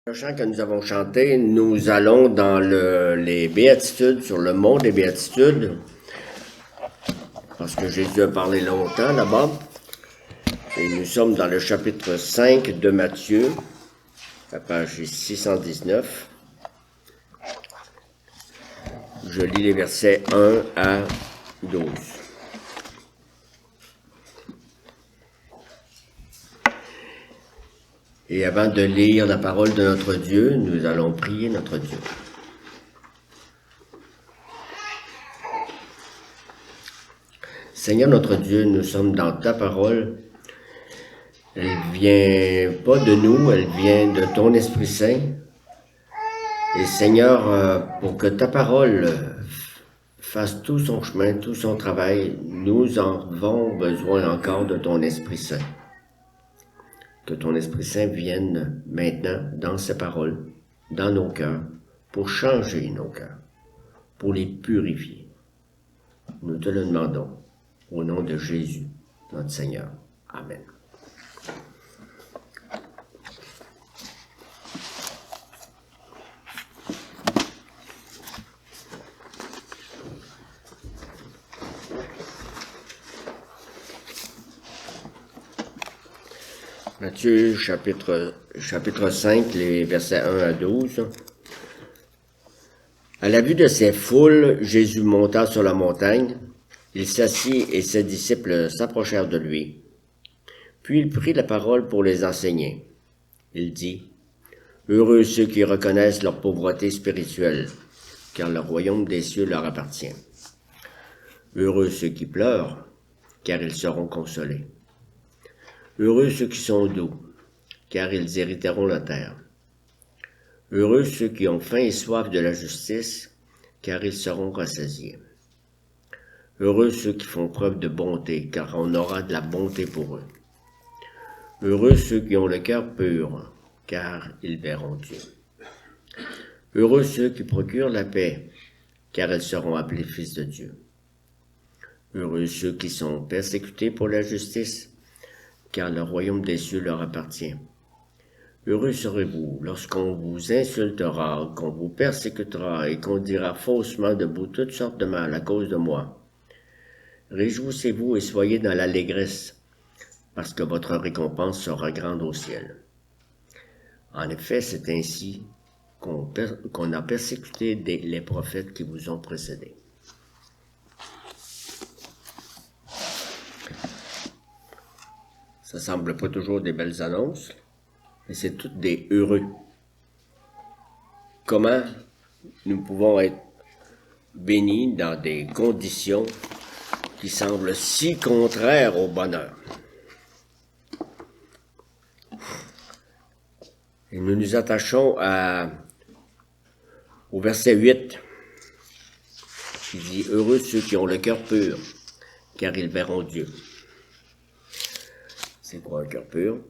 Le chant que nous avons chanté, nous allons dans les béatitudes, sur le mont des béatitudes, parce que Jésus a parlé longtemps là-bas. Et nous sommes dans le chapitre 5 de Matthieu, la page 619. Je lis les versets 1 à 12. Et avant de lire la parole de notre Dieu, nous allons prier notre Dieu. Seigneur notre Dieu, nous sommes dans ta parole. Elle vient pas de nous, elle vient de ton Esprit Saint. Et Seigneur, pour que ta parole fasse tout son chemin, tout son travail, nous avons besoin encore de ton Esprit Saint. Que ton Esprit Saint vienne maintenant dans ces paroles, dans nos cœurs, pour changer nos cœurs, pour les purifier. Nous te le demandons au nom de Jésus, notre Seigneur. Amen. Matthieu, chapitre 5, les versets 1 à 12. À la vue de ces foules, Jésus monta sur la montagne. Il s'assit et ses disciples s'approchèrent de lui. Puis il prit la parole pour les enseigner. Il dit, « Heureux ceux qui reconnaissent leur pauvreté spirituelle, car le royaume des cieux leur appartient. Heureux ceux qui pleurent, car ils seront consolés. Heureux ceux qui sont doux, car ils hériteront la terre. Heureux ceux qui ont faim et soif de la justice, car ils seront rassasiés. Heureux ceux qui font preuve de bonté, car on aura de la bonté pour eux. Heureux ceux qui ont le cœur pur, car ils verront Dieu. Heureux ceux qui procurent la paix, car ils seront appelés fils de Dieu. Heureux ceux qui sont persécutés pour la justice, car le royaume des cieux leur appartient. Heureux serez-vous lorsqu'on vous insultera, qu'on vous persécutera et qu'on dira faussement de vous toutes sortes de mal à cause de moi. Réjouissez-vous et soyez dans l'allégresse, parce que votre récompense sera grande au ciel. En effet, c'est ainsi qu'on a persécuté les prophètes qui vous ont précédés. Ça semble pas toujours des belles annonces, mais c'est toutes des heureux. Comment nous pouvons être bénis dans des conditions qui semblent si contraires au bonheur? Et nous nous attachons au verset 8, qui dit « Heureux ceux qui ont le cœur pur, car ils verront Dieu. » C'est quoi un cœur pur?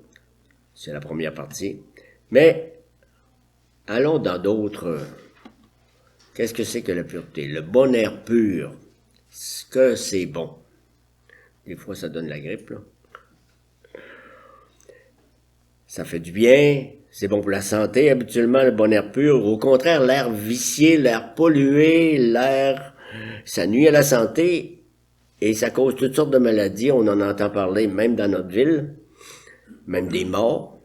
C'est la première partie. Mais allons dans d'autres. Qu'est-ce que c'est que la pureté? Le bon air pur. Est-ce que c'est bon? Des fois, ça donne la grippe, là. Ça fait du bien. C'est bon pour la santé, habituellement, le bon air pur. Au contraire, l'air vicié, l'air pollué, ça nuit à la santé. Et ça cause toutes sortes de maladies, on en entend parler même dans notre ville, même des morts,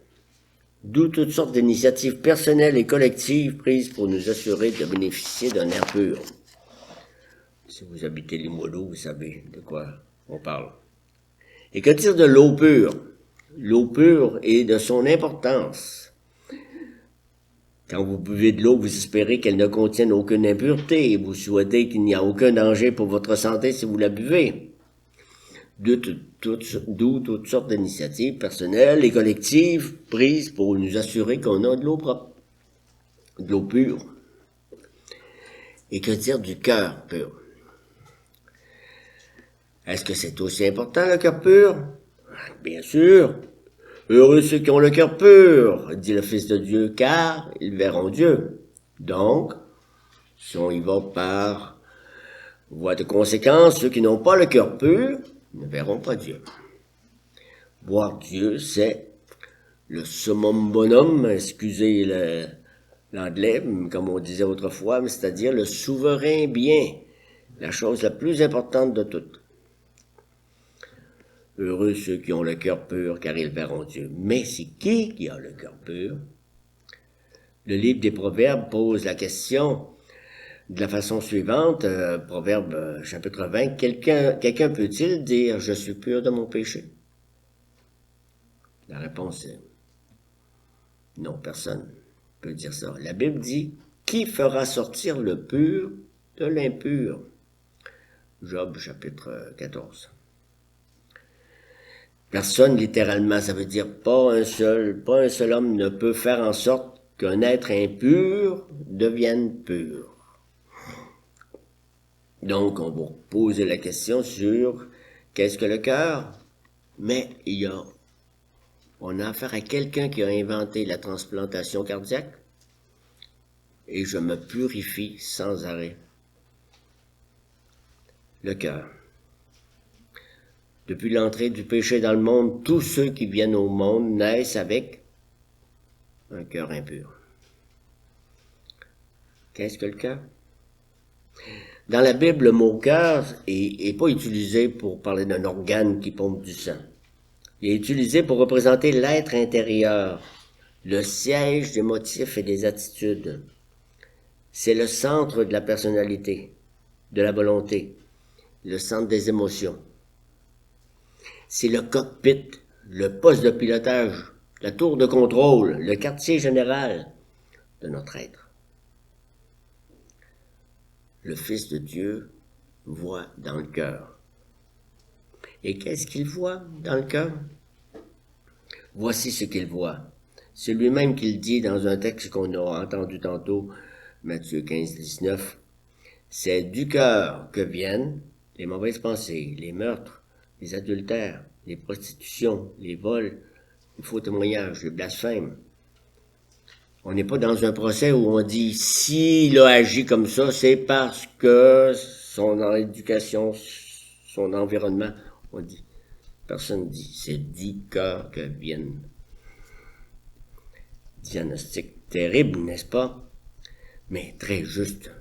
d'où toutes sortes d'initiatives personnelles et collectives prises pour nous assurer de bénéficier d'un air pur. Si vous habitez Limoilou, vous savez de quoi on parle. Et que dire de l'eau pure? L'eau pure est de son importance. Quand vous buvez de l'eau, vous espérez qu'elle ne contienne aucune impureté et vous souhaitez qu'il n'y a aucun danger pour votre santé si vous la buvez. D'où toutes sortes d'initiatives personnelles et collectives prises pour nous assurer qu'on a de l'eau propre, de l'eau pure. Et que dire du cœur pur? Est-ce que c'est aussi important le cœur pur? Bien sûr. Heureux ceux qui ont le cœur pur, dit le Fils de Dieu, car ils verront Dieu. Donc, si on y va par voie de conséquence, ceux qui n'ont pas le cœur pur ne verront pas Dieu. Voir Dieu, c'est le summum bonum, excusez l'anglais, comme on disait autrefois, c'est-à-dire le souverain bien, la chose la plus importante de toutes. Heureux ceux qui ont le cœur pur, car ils verront Dieu. Mais c'est qui a le cœur pur? Le livre des Proverbes pose la question de la façon suivante, Proverbe chapitre 20, quelqu'un peut-il dire « Je suis pur de mon péché » ? La réponse est non, personne peut dire ça. La Bible dit « Qui fera sortir le pur de l'impur » ? Job chapitre 14. Personne, littéralement, ça veut dire pas un seul homme ne peut faire en sorte qu'un être impur devienne pur. Donc, on va poser la question sur qu'est-ce que le cœur? Mais on a affaire à quelqu'un qui a inventé la transplantation cardiaque et je me purifie sans arrêt. Le cœur. Depuis l'entrée du péché dans le monde, tous ceux qui viennent au monde naissent avec un cœur impur. Qu'est-ce que le cœur? Dans la Bible, le mot cœur est pas utilisé pour parler d'un organe qui pompe du sang. Il est utilisé pour représenter l'être intérieur, le siège des motifs et des attitudes. C'est le centre de la personnalité, de la volonté, le centre des émotions. C'est le cockpit, le poste de pilotage, la tour de contrôle, le quartier général de notre être. Le Fils de Dieu voit dans le cœur. Et qu'est-ce qu'il voit dans le cœur? Voici ce qu'il voit. C'est lui-même qui le dit dans un texte qu'on a entendu tantôt, Matthieu 15, 19. C'est du cœur que viennent les mauvaises pensées, les meurtres, les adultères, les prostitutions, les vols, les faux témoignages, les blasphèmes. On n'est pas dans un procès où on dit s'il a agi comme ça, c'est parce que son éducation, son environnement, on dit. Personne dit, c'est du cœur que viennent. Diagnostic terrible, n'est-ce pas? Mais très juste.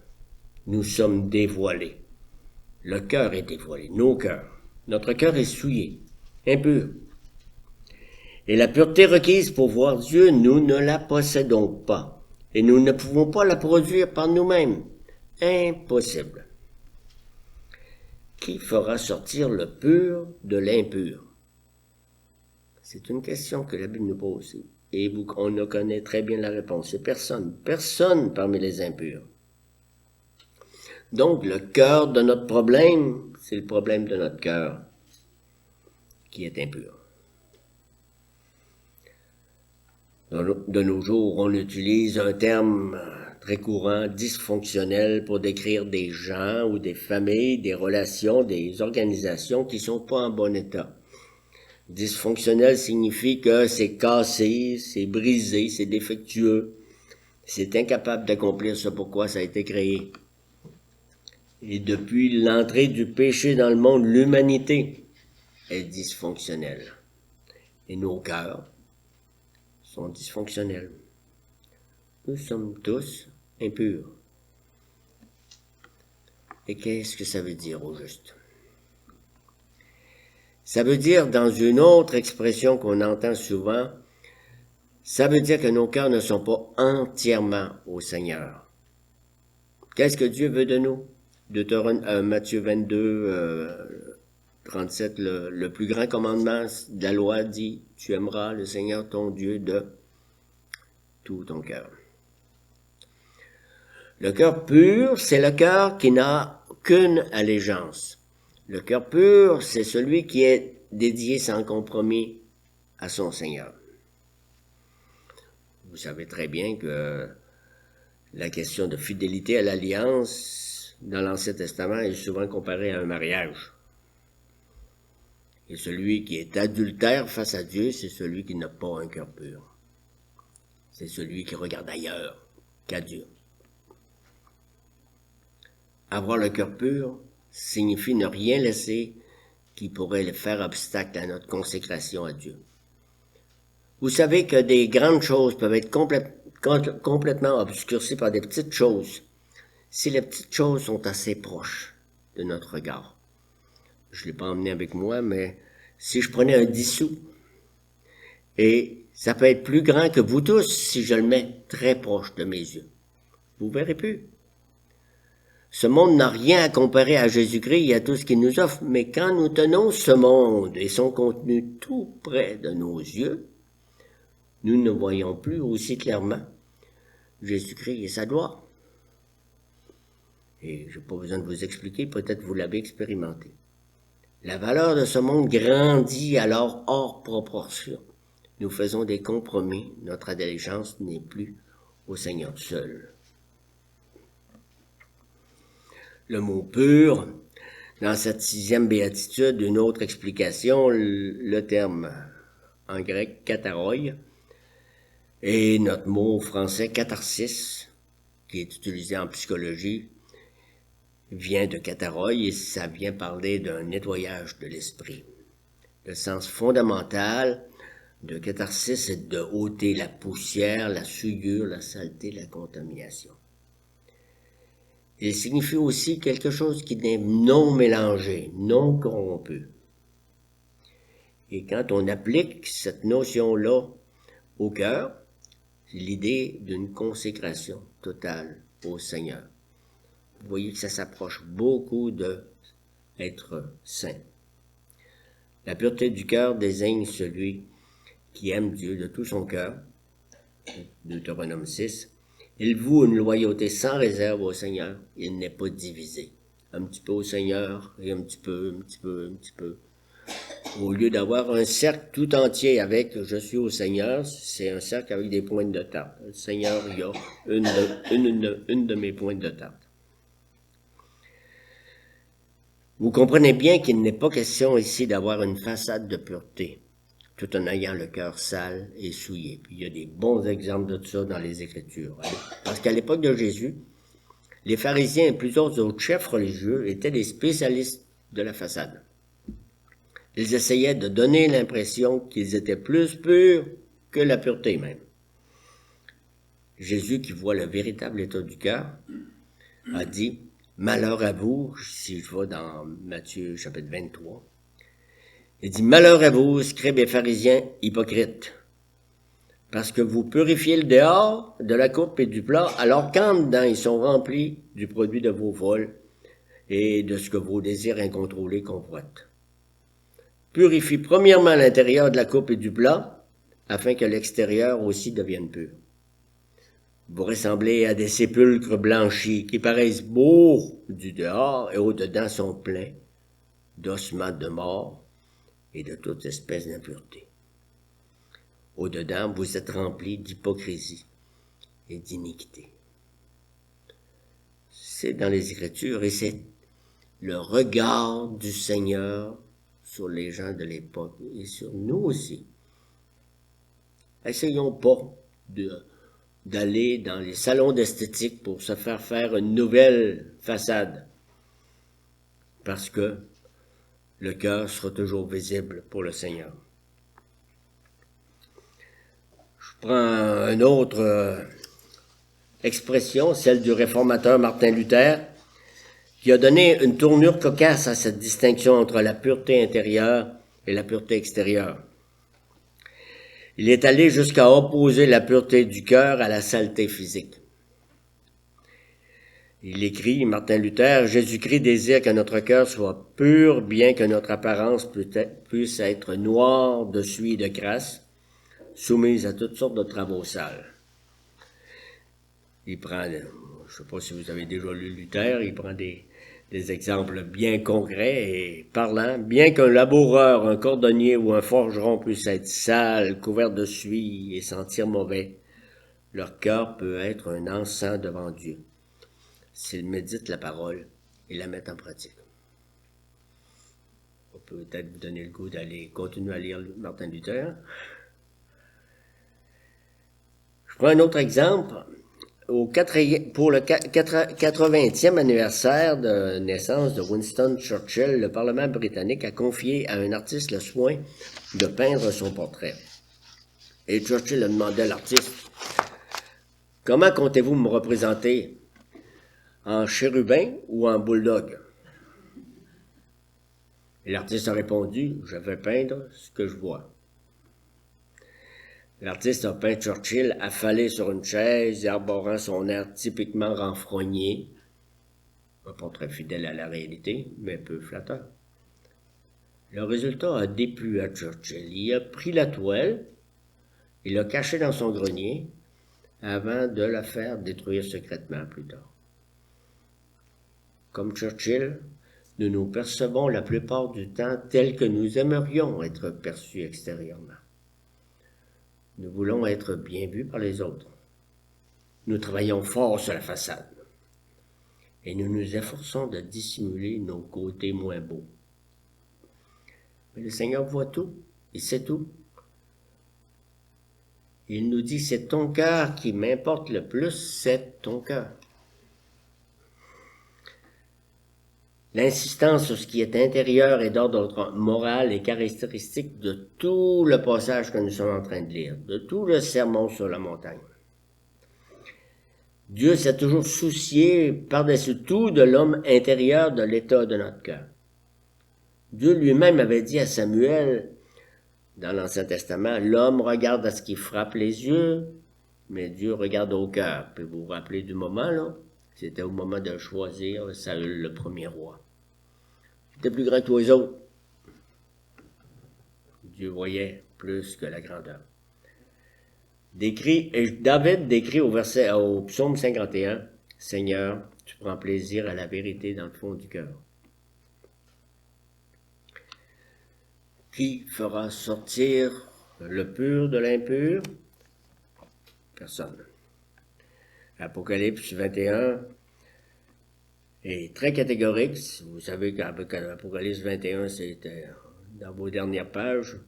Nous sommes dévoilés. Le cœur est dévoilé, nos cœurs. Notre cœur est souillé, impur. Et la pureté requise pour voir Dieu, nous ne la possédons pas. Et nous ne pouvons pas la produire par nous-mêmes. Impossible. Qui fera sortir le pur de l'impur? C'est une question que la Bible nous pose. Et on connaît très bien la réponse. C'est personne. Personne parmi les impurs. Donc, le cœur de notre problème, c'est le problème de notre cœur qui est impur. De nos jours, on utilise un terme très courant, dysfonctionnel, pour décrire des gens ou des familles, des relations, des organisations qui sont pas en bon état. Dysfonctionnel signifie que c'est cassé, c'est brisé, c'est défectueux, c'est incapable d'accomplir ce pourquoi ça a été créé. Et depuis l'entrée du péché dans le monde, l'humanité est dysfonctionnelle. Et nos cœurs sont dysfonctionnels. Nous sommes tous impurs. Et qu'est-ce que ça veut dire au juste? Ça veut dire, dans une autre expression qu'on entend souvent, ça veut dire que nos cœurs ne sont pas entièrement au Seigneur. Qu'est-ce que Dieu veut de nous? Matthieu 22, 37, le plus grand commandement de la loi dit, tu aimeras le Seigneur ton Dieu de tout ton cœur. Le cœur pur, c'est le cœur qui n'a qu'une allégeance. Le cœur pur, c'est celui qui est dédié sans compromis à son Seigneur. Vous savez très bien que la question de fidélité à l'alliance dans l'Ancien Testament est souvent comparée à un mariage. Et celui qui est adultère face à Dieu, c'est celui qui n'a pas un cœur pur. C'est celui qui regarde ailleurs qu'à Dieu. Avoir le cœur pur signifie ne rien laisser qui pourrait faire obstacle à notre consécration à Dieu. Vous savez que des grandes choses peuvent être complètement obscurcies par des petites choses, si les petites choses sont assez proches de notre regard. Je ne l'ai pas emmené avec moi, mais si je prenais un 10 sous, et ça peut être plus grand que vous tous si je le mets très proche de mes yeux. Vous verrez plus. Ce monde n'a rien à comparer à Jésus-Christ et à tout ce qu'il nous offre, mais quand nous tenons ce monde et son contenu tout près de nos yeux, nous ne voyons plus aussi clairement Jésus-Christ et sa gloire. Et je n'ai pas besoin de vous expliquer, peut-être vous l'avez expérimenté. La valeur de ce monde grandit alors hors proportion. Nous faisons des compromis, notre allégeance n'est plus au Seigneur seul. Le mot pur, dans cette 6e béatitude, une autre explication, le terme en grec katharoi, et notre mot français catharsis, qui est utilisé en psychologie, vient de katharoi et ça vient parler d'un nettoyage de l'esprit. Le sens fondamental de catharsis est de ôter la poussière, la souillure, la saleté, la contamination. Il signifie aussi quelque chose qui n'est non mélangé, non corrompu. Et quand on applique cette notion-là au cœur, c'est l'idée d'une consécration totale au Seigneur. Vous voyez que ça s'approche beaucoup de être saint. La pureté du cœur désigne celui qui aime Dieu de tout son cœur, Deutéronome 6. Il voue une loyauté sans réserve au Seigneur, il n'est pas divisé. Un petit peu au Seigneur, et un petit peu. Au lieu d'avoir un cercle tout entier avec « je suis au Seigneur », c'est un cercle avec des pointes de tarte. Le Seigneur, il y a une de mes pointes de tarte. Vous comprenez bien qu'il n'est pas question ici d'avoir une façade de pureté, tout en ayant le cœur sale et souillé. Puis il y a des bons exemples de ça dans les Écritures. Parce qu'à l'époque de Jésus, les pharisiens et plusieurs autres chefs religieux étaient des spécialistes de la façade. Ils essayaient de donner l'impression qu'ils étaient plus purs que la pureté même. Jésus, qui voit le véritable état du cœur, a dit « Malheur à vous », si je vais dans Matthieu chapitre 23, il dit « Malheur à vous, scribes et pharisiens hypocrites, parce que vous purifiez le dehors de la coupe et du plat, alors qu'en dedans ils sont remplis du produit de vos vols et de ce que vos désirs incontrôlés convoitent. Purifie premièrement l'intérieur de la coupe et du plat, afin que l'extérieur aussi devienne pur. Vous ressemblez à des sépulcres blanchis qui paraissent beaux du dehors et au-dedans sont pleins d'ossements de mort et de toute espèce d'impureté. Au-dedans, vous êtes remplis d'hypocrisie et d'iniquité. C'est dans les Écritures et c'est le regard du Seigneur sur les gens de l'époque et sur nous aussi. Essayons pas d'aller dans les salons d'esthétique pour se faire une nouvelle façade, parce que le cœur sera toujours visible pour le Seigneur. Je prends une autre expression, celle du réformateur Martin Luther, qui a donné une tournure cocasse à cette distinction entre la pureté intérieure et la pureté extérieure. Il est allé jusqu'à opposer la pureté du cœur à la saleté physique. Il écrit, Martin Luther, « Jésus-Christ désire que notre cœur soit pur, bien que notre apparence puisse être noire de suie et de crasse, soumise à toutes sortes de travaux sales. » Il prend, je ne sais pas si vous avez déjà lu Luther, il prend des exemples bien concrets et parlants. Bien qu'un laboureur, un cordonnier ou un forgeron puisse être sale, couvert de suie et sentir mauvais, leur cœur peut être un encens devant Dieu, s'ils méditent la parole et la mettent en pratique. On peut peut-être vous donner le goût d'aller continuer à lire Martin Luther. Je prends un autre exemple. Pour le 80e anniversaire de naissance de Winston Churchill, le Parlement britannique a confié à un artiste le soin de peindre son portrait. Et Churchill a demandé à l'artiste, « Comment comptez-vous me représenter? En chérubin ou en bulldog? » Et l'artiste a répondu, « Je vais peindre ce que je vois. » L'artiste a peint Churchill affalé sur une chaise, arborant son air typiquement renfrogné, un portrait fidèle à la réalité, mais peu flatteur. Le résultat a déplu à Churchill. Il a pris la toile, il l'a cachée dans son grenier, avant de la faire détruire secrètement plus tard. Comme Churchill, nous nous percevons la plupart du temps tels que nous aimerions être perçus extérieurement. Nous voulons être bien vus par les autres. Nous travaillons fort sur la façade. Et nous nous efforçons de dissimuler nos côtés moins beaux. Mais le Seigneur voit tout, il sait tout. Il nous dit, c'est ton cœur qui m'importe le plus, c'est ton cœur. L'insistance sur ce qui est intérieur et d'ordre moral est caractéristique de tout le passage que nous sommes en train de lire, de tout le sermon sur la montagne. Dieu s'est toujours soucié par-dessus tout de l'homme intérieur, de l'état de notre cœur. Dieu lui-même avait dit à Samuel, dans l'Ancien Testament, l'homme regarde à ce qui frappe les yeux, mais Dieu regarde au cœur. Puis vous vous rappelez du moment, là? C'était au moment de choisir Saül, le premier roi. Il était plus grand que tous les autres. Dieu voyait plus que la grandeur. David décrit au psaume 51, « Seigneur, tu prends plaisir à la vérité dans le fond du cœur. » Qui fera sortir le pur de l'impur? Personne. Apocalypse 21 est très catégorique. Vous savez qu'Apocalypse 21, c'est dans vos dernières pages.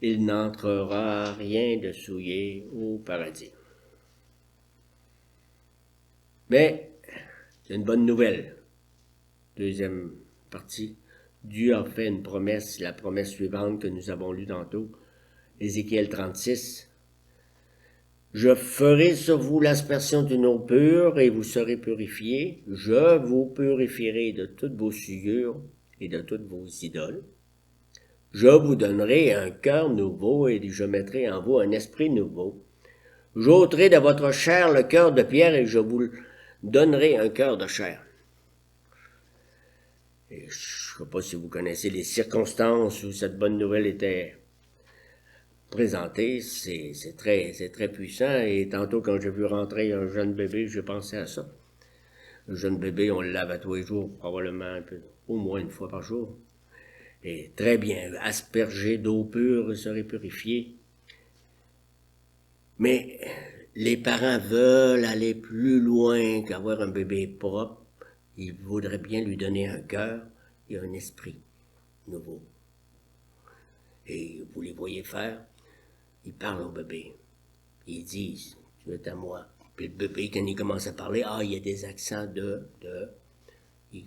Il n'entrera rien de souillé au paradis. Mais, c'est une bonne nouvelle. Deuxième partie. Dieu a fait une promesse, la promesse suivante que nous avons lue tantôt, Ézéchiel 36. « Je ferai sur vous l'aspersion d'une eau pure et vous serez purifiés. Je vous purifierai de toutes vos souillures et de toutes vos idoles. Je vous donnerai un cœur nouveau et je mettrai en vous un esprit nouveau. J'ôterai de votre chair le cœur de pierre et je vous donnerai un cœur de chair. » Et je ne sais pas si vous connaissez les circonstances où cette bonne nouvelle était présentée. C'est très puissant. Et tantôt, quand j'ai vu rentrer un jeune bébé, j'ai pensé à ça. Un jeune bébé, on le lave à tous les jours, probablement au moins une fois par jour. Et très bien, aspergé d'eau pure, serait purifié. Mais les parents veulent aller plus loin qu'avoir un bébé propre. Ils voudraient bien lui donner un cœur et un esprit nouveau. Et vous les voyez faire, ils parlent au bébé. Ils disent, tu es à moi. Puis le bébé, quand il commence à parler, il y a des accents il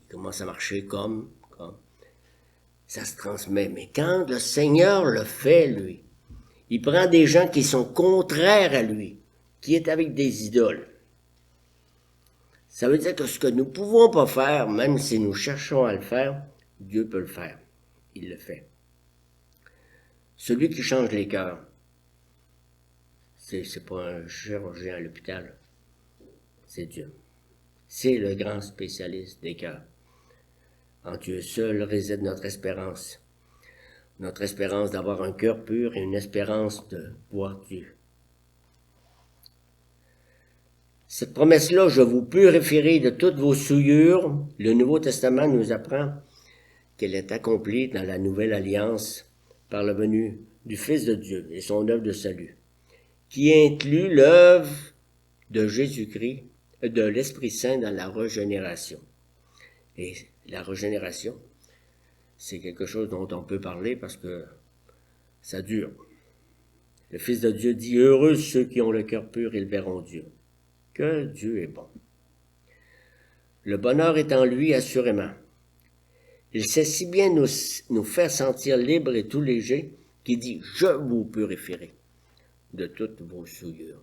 commence à marcher comme. Ça se transmet. Mais quand le Seigneur le fait, lui, il prend des gens qui sont contraires à lui, qui est avec des idoles. Ça veut dire que ce que nous ne pouvons pas faire, même si nous cherchons à le faire, Dieu peut le faire. Il le fait. Celui qui change les cœurs, c'est pas un chirurgien à l'hôpital, c'est Dieu. C'est le grand spécialiste des cœurs. En Dieu seul réside notre espérance. Notre espérance d'avoir un cœur pur et une espérance de voir Dieu. Cette promesse-là, je vous purifierai de toutes vos souillures. Le Nouveau Testament nous apprend qu'elle est accomplie dans la nouvelle alliance par la venue du Fils de Dieu et son œuvre de salut, qui inclut l'œuvre de Jésus-Christ, de l'Esprit Saint dans la régénération. Et la régénération, c'est quelque chose dont on peut parler parce que ça dure. Le Fils de Dieu dit « Heureux ceux qui ont le cœur pur, ils verront Dieu ». Que Dieu est bon. Le bonheur est en lui, assurément. Il sait si bien nous faire sentir libres et tout légers qu'il dit « Je vous purifierai ». de toutes vos souillures.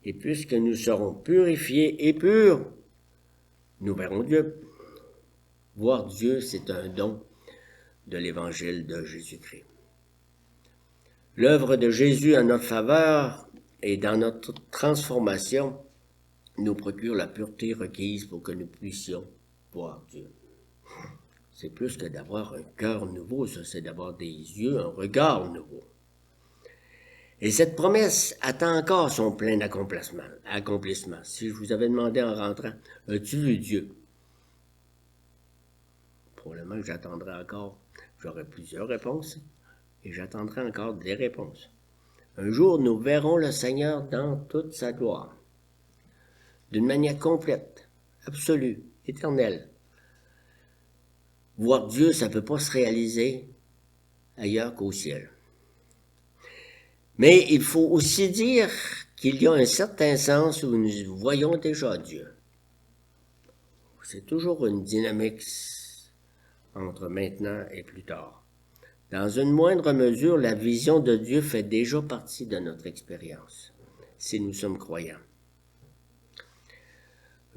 Et puisque nous serons purifiés et purs, nous verrons Dieu. Voir Dieu, c'est un don de l'Évangile de Jésus-Christ. L'œuvre de Jésus en notre faveur et dans notre transformation nous procure la pureté requise pour que nous puissions voir Dieu. C'est plus que d'avoir un cœur nouveau, ça, c'est d'avoir des yeux, un regard nouveau. Et cette promesse attend encore son plein accomplissement. Si je vous avais demandé en rentrant, as-tu vu Dieu? Probablement que j'attendrai encore, j'aurai plusieurs réponses, et j'attendrai encore des réponses. Un jour, nous verrons le Seigneur dans toute sa gloire, d'une manière complète, absolue, éternelle. Voir Dieu, ça ne peut pas se réaliser ailleurs qu'au ciel. Mais il faut aussi dire qu'il y a un certain sens où nous voyons déjà Dieu. C'est toujours une dynamique entre maintenant et plus tard. Dans une moindre mesure, la vision de Dieu fait déjà partie de notre expérience, si nous sommes croyants.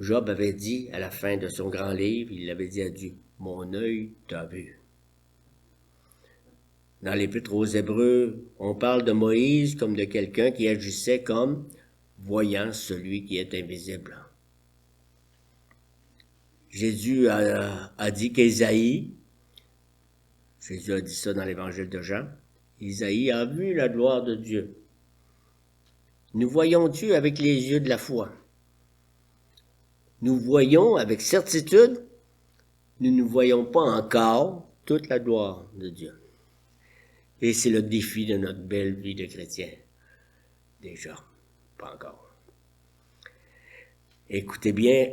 Job avait dit à la fin de son grand livre, il avait dit à Dieu, « Mon œil t'a vu ». Dans l'Épître aux Hébreux, on parle de Moïse comme de quelqu'un qui agissait comme voyant celui qui est invisible. Jésus a dit qu'Ésaïe, Jésus a dit ça dans l'Évangile de Jean, Ésaïe a vu la gloire de Dieu. Nous voyons Dieu avec les yeux de la foi. Nous voyons avec certitude, nous ne voyons pas encore toute la gloire de Dieu. Et c'est le défi de notre belle vie de chrétien. Déjà, pas encore. Écoutez bien,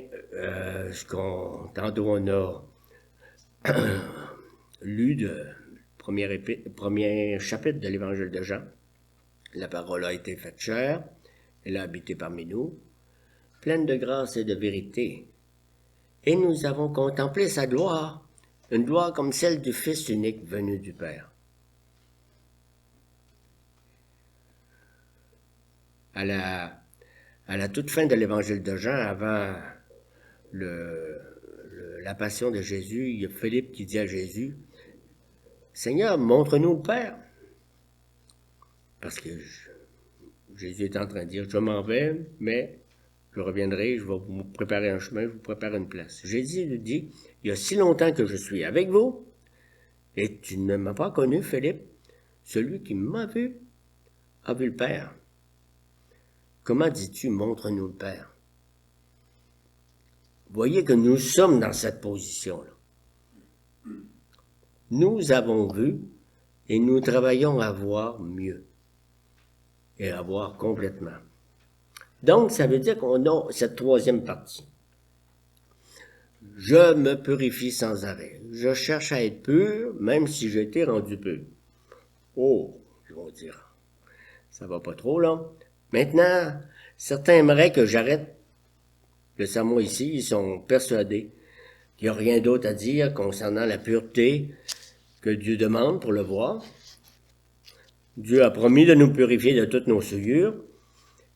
tantôt on a lu le premier chapitre de l'Évangile de Jean. La parole a été faite chair, elle a habité parmi nous, pleine de grâce et de vérité. Et nous avons contemplé sa gloire, une gloire comme celle du Fils unique venu du Père. À la toute fin de l'Évangile de Jean, avant la passion de Jésus, il y a Philippe qui dit à Jésus, « Seigneur, montre-nous le Père. » Parce que Jésus est en train de dire, « Je m'en vais, mais je reviendrai, je vais vous préparer un chemin, je vous prépare une place. » Jésus lui dit, « Il y a si longtemps que je suis avec vous, et tu ne m'as pas connu, Philippe. Celui qui m'a vu a vu le Père. Comment dis-tu, montre-nous le Père? » Voyez que nous sommes dans cette position-là. Nous avons vu et nous travaillons à voir mieux et à voir complètement. Donc, ça veut dire qu'on a cette troisième partie. Je me purifie sans arrêt. Je cherche à être pur, même si j'ai été rendu pur. Oh, ils vont dire, ça va pas trop là. Maintenant, certains aimeraient que j'arrête le sermon ici. Ils sont persuadés qu'il n'y a rien d'autre à dire concernant la pureté que Dieu demande pour le voir. Dieu a promis de nous purifier de toutes nos souillures.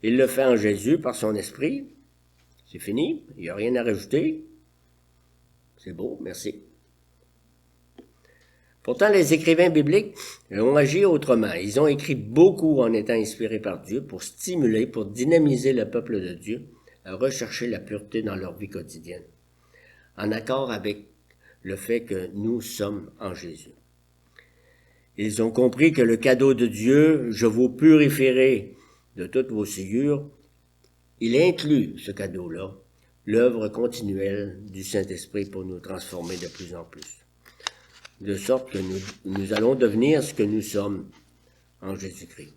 Il le fait en Jésus par son esprit. C'est fini, il n'y a rien à rajouter. C'est beau, merci. Pourtant, les écrivains bibliques ont agi autrement. Ils ont écrit beaucoup en étant inspirés par Dieu pour stimuler, pour dynamiser le peuple de Dieu à rechercher la pureté dans leur vie quotidienne, en accord avec le fait que nous sommes en Jésus. Ils ont compris que le cadeau de Dieu, je vous purifierai de toutes vos souillures, il inclut ce cadeau-là, l'œuvre continuelle du Saint-Esprit pour nous transformer de plus en plus. De sorte que nous allons devenir ce que nous sommes en Jésus-Christ.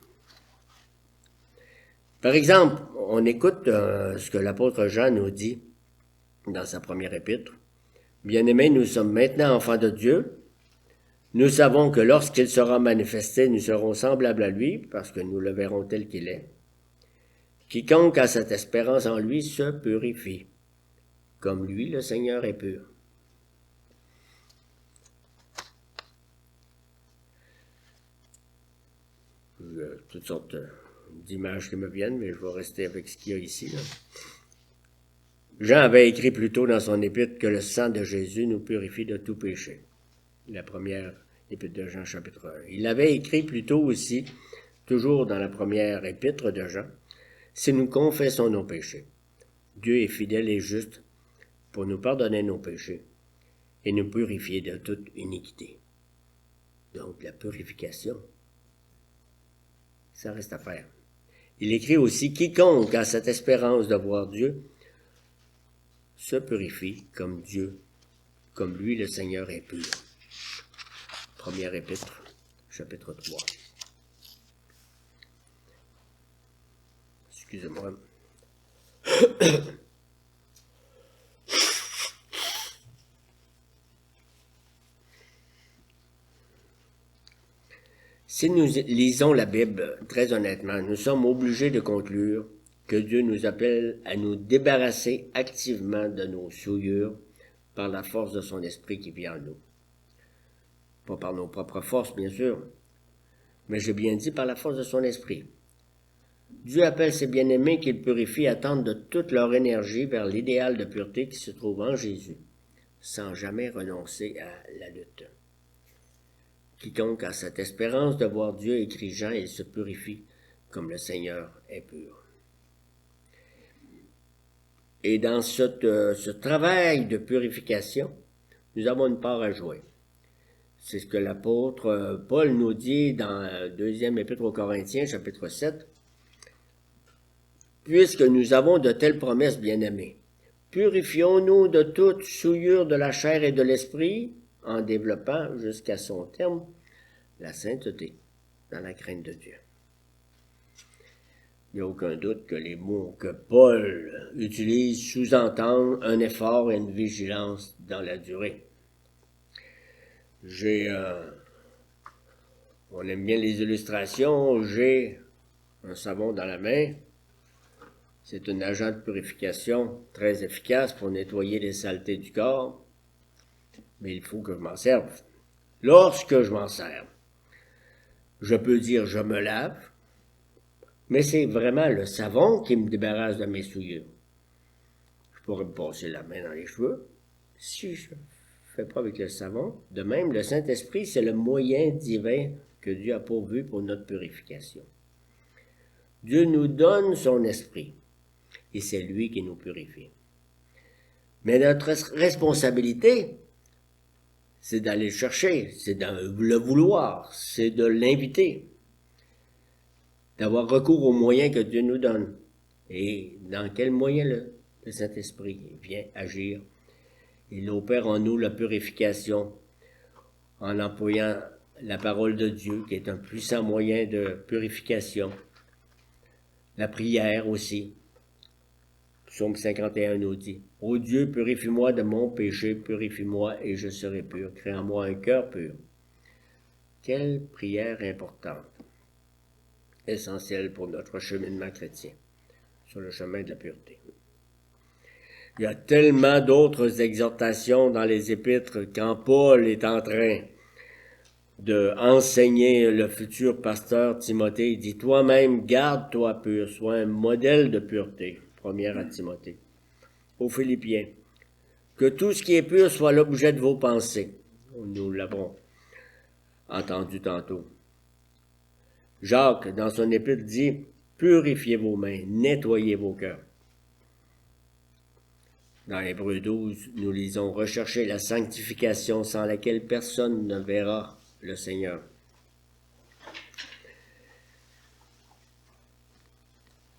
Par exemple, on écoute ce que l'apôtre Jean nous dit dans sa première épître. « Bien-aimés, nous sommes maintenant enfants de Dieu. Nous savons que lorsqu'il sera manifesté, nous serons semblables à lui, parce que nous le verrons tel qu'il est. Quiconque a cette espérance en lui se purifie, comme lui, le Seigneur, est pur. » toutes sortes d'images qui me viennent, mais je vais rester avec ce qu'il y a ici. Là. Jean avait écrit plus tôt dans son épître que le sang de Jésus nous purifie de tout péché. La première épître de Jean, chapitre 1. Il avait écrit plus tôt aussi, toujours dans la première épître de Jean, « Si nous confessons nos péchés, Dieu est fidèle et juste pour nous pardonner nos péchés et nous purifier de toute iniquité. » Donc la purification, ça reste à faire. Il écrit aussi « Quiconque a cette espérance de voir Dieu se purifie comme Dieu, comme lui le Seigneur est pur. » Première épître, chapitre 3. Excusez-moi. Si nous lisons la Bible très honnêtement, nous sommes obligés de conclure que Dieu nous appelle à nous débarrasser activement de nos souillures par la force de son esprit qui vit en nous. Pas par nos propres forces, bien sûr, mais j'ai bien dit par la force de son esprit. Dieu appelle ses bien-aimés qu'il purifie à tendre de toute leur énergie vers l'idéal de pureté qui se trouve en Jésus, sans jamais renoncer à la lutte. Quiconque a cette espérance de voir Dieu, écrit Jean, il se purifie comme le Seigneur est pur. Et dans ce travail de purification, nous avons une part à jouer. C'est ce que l'apôtre Paul nous dit dans le deuxième épître aux Corinthiens, chapitre 7. « Puisque nous avons de telles promesses, bien-aimés, purifions-nous de toute souillure de la chair et de l'esprit, en développant jusqu'à son terme la sainteté dans la crainte de Dieu. » Il n'y a aucun doute que les mots que Paul utilise sous-entendent un effort et une vigilance dans la durée. On aime bien les illustrations, j'ai un savon dans la main. C'est un agent de purification très efficace pour nettoyer les saletés du corps, mais il faut que je m'en serve. Lorsque je m'en sers, je peux dire je me lave, mais c'est vraiment le savon qui me débarrasse de mes souillures. Je pourrais me passer la main dans les cheveux. Si je ne fais pas avec le savon, de même, le Saint-Esprit, c'est le moyen divin que Dieu a pourvu pour notre purification. Dieu nous donne son esprit, et c'est lui qui nous purifie. Mais notre responsabilité, c'est d'aller le chercher, c'est de le vouloir, c'est de l'inviter, d'avoir recours aux moyens que Dieu nous donne. Et dans quel moyen le Saint-Esprit vient agir? Il opère en nous la purification en employant la parole de Dieu, qui est un puissant moyen de purification. La prière aussi. Psaume 51 nous dit, « Ô Dieu, purifie-moi de mon péché, purifie-moi et je serai pur. Crée en moi un cœur pur. » Quelle prière importante, essentielle pour notre cheminement chrétien, sur le chemin de la pureté. Il y a tellement d'autres exhortations dans les épîtres quand Paul est en train d'enseigner le futur pasteur Timothée. Il dit, « Toi-même, garde-toi pur, sois un modèle de pureté. » Première à Timothée. Aux Philippiens, « Que tout ce qui est pur soit l'objet de vos pensées. » Nous l'avons entendu tantôt. Jacques, dans son épître, dit, « Purifiez vos mains, nettoyez vos cœurs. » Dans Hébreux 12, nous lisons « Recherchez la sanctification sans laquelle personne ne verra le Seigneur. »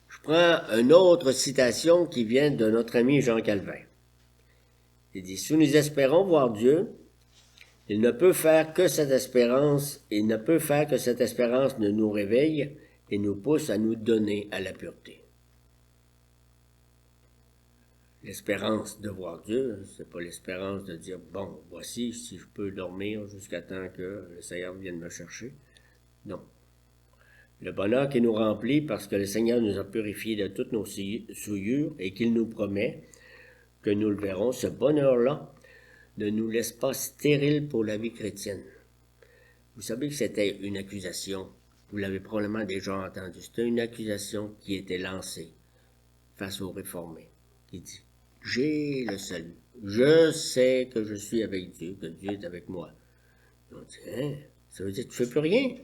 Je prends une autre citation qui vient de notre ami Jean Calvin. Il dit « Si nous espérons voir Dieu, il ne peut faire que cette espérance ne nous réveille et nous pousse à nous donner à la pureté. » L'espérance de voir Dieu, c'est pas l'espérance de dire « Bon, voici, si je peux dormir jusqu'à temps que le Seigneur vienne me chercher. » Non. Le bonheur qui nous remplit parce que le Seigneur nous a purifiés de toutes nos souillures et qu'il nous promet que nous le verrons, ce bonheur-là ne nous laisse pas stériles pour la vie chrétienne. Vous savez que c'était une accusation Vous l'avez probablement déjà entendu. C'était une accusation qui était lancée face aux réformés, qui dit « J'ai le salut. Je sais que je suis avec Dieu, que Dieu est avec moi. » On dit « Hein? Ça veut dire que tu ne fais plus rien?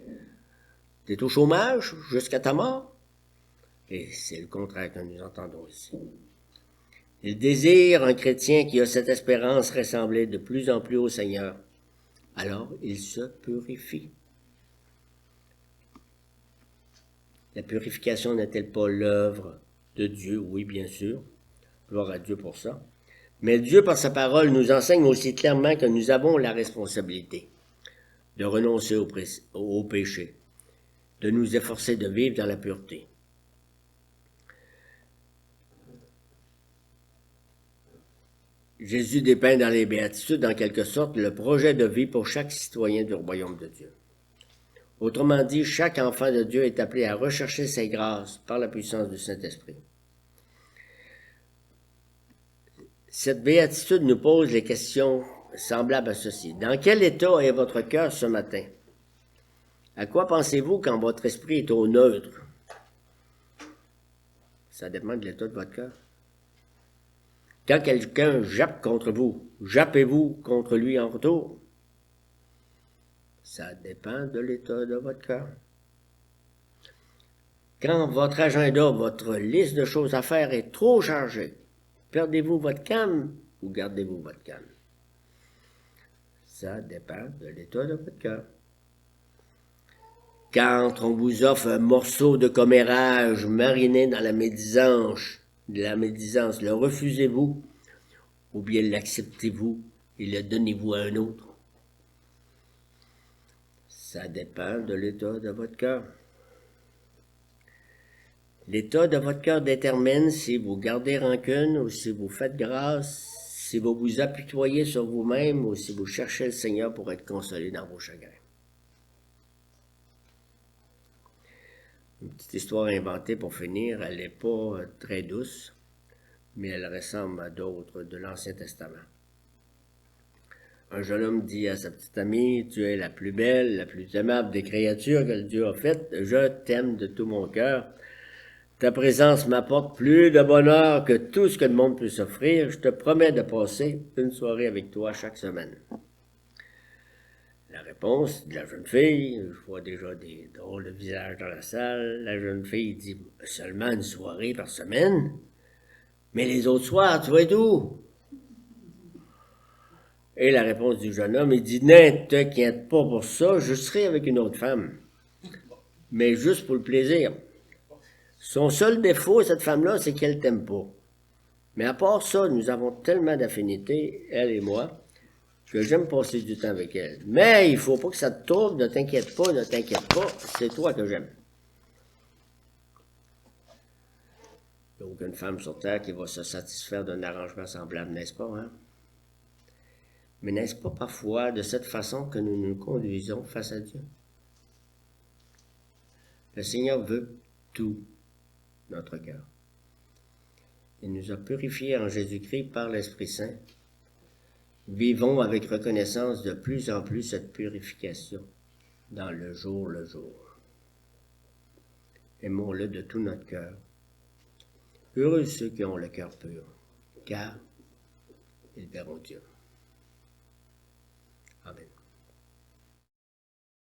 Tu es au chômage jusqu'à ta mort? » Et c'est le contraire que nous entendons ici. Il désire un chrétien qui a cette espérance ressembler de plus en plus au Seigneur. Alors, il se purifie. La purification n'est-elle pas l'œuvre de Dieu? Oui, bien sûr. Gloire à Dieu pour ça. Mais Dieu, par sa parole, nous enseigne aussi clairement que nous avons la responsabilité de renoncer au péché, de nous efforcer de vivre dans la pureté. Jésus dépeint dans les béatitudes, en quelque sorte, le projet de vie pour chaque citoyen du royaume de Dieu. Autrement dit, chaque enfant de Dieu est appelé à rechercher ses grâces par la puissance du Saint-Esprit. Cette béatitude nous pose les questions semblables à ceci. Dans quel état est votre cœur ce matin? À quoi pensez-vous quand votre esprit est au neutre? Ça dépend de l'état de votre cœur. Quand quelqu'un jappe contre vous, jappez-vous contre lui en retour? Ça dépend de l'état de votre cœur. Quand votre agenda, votre liste de choses à faire est trop chargée, perdez-vous votre calme ou gardez-vous votre calme? Ça dépend de l'état de votre cœur. Quand on vous offre un morceau de commérage mariné dans la médisance, le refusez-vous ou bien l'acceptez-vous et le donnez-vous à un autre? Ça dépend de l'état de votre cœur. L'état de votre cœur détermine si vous gardez rancune ou si vous faites grâce, si vous vous apitoyez sur vous-même ou si vous cherchez le Seigneur pour être consolé dans vos chagrins. Une petite histoire inventée pour finir, elle n'est pas très douce, mais elle ressemble à d'autres de l'Ancien Testament. Un jeune homme dit à sa petite amie, « Tu es la plus belle, la plus aimable des créatures que Dieu a faites. Je t'aime de tout mon cœur. Ta présence m'apporte plus de bonheur que tout ce que le monde peut s'offrir. Je te promets de passer une soirée avec toi chaque semaine. » La réponse de la jeune fille, je vois déjà des drôles de visages dans la salle, la jeune fille dit « Seulement une soirée par semaine? Mais les autres soirs, tu vas être où? » Et la réponse du jeune homme, il dit « Ne t'inquiète pas pour ça, je serai avec une autre femme, mais juste pour le plaisir. Son seul défaut, cette femme-là, c'est qu'elle t'aime pas. Mais à part ça, nous avons tellement d'affinités, elle et moi, que j'aime passer du temps avec elle. Mais il faut pas que ça te tourne, ne t'inquiète pas, c'est toi que j'aime. » Il n'y a aucune femme sur Terre qui va se satisfaire d'un arrangement semblable, n'est-ce pas, hein? Mais n'est-ce pas parfois de cette façon que nous nous conduisons face à Dieu? Le Seigneur veut tout notre cœur. Il nous a purifiés en Jésus-Christ par l'Esprit Saint. Vivons avec reconnaissance de plus en plus cette purification dans le jour. Aimons-le de tout notre cœur. Heureux ceux qui ont le cœur pur, car ils verront Dieu. Amen.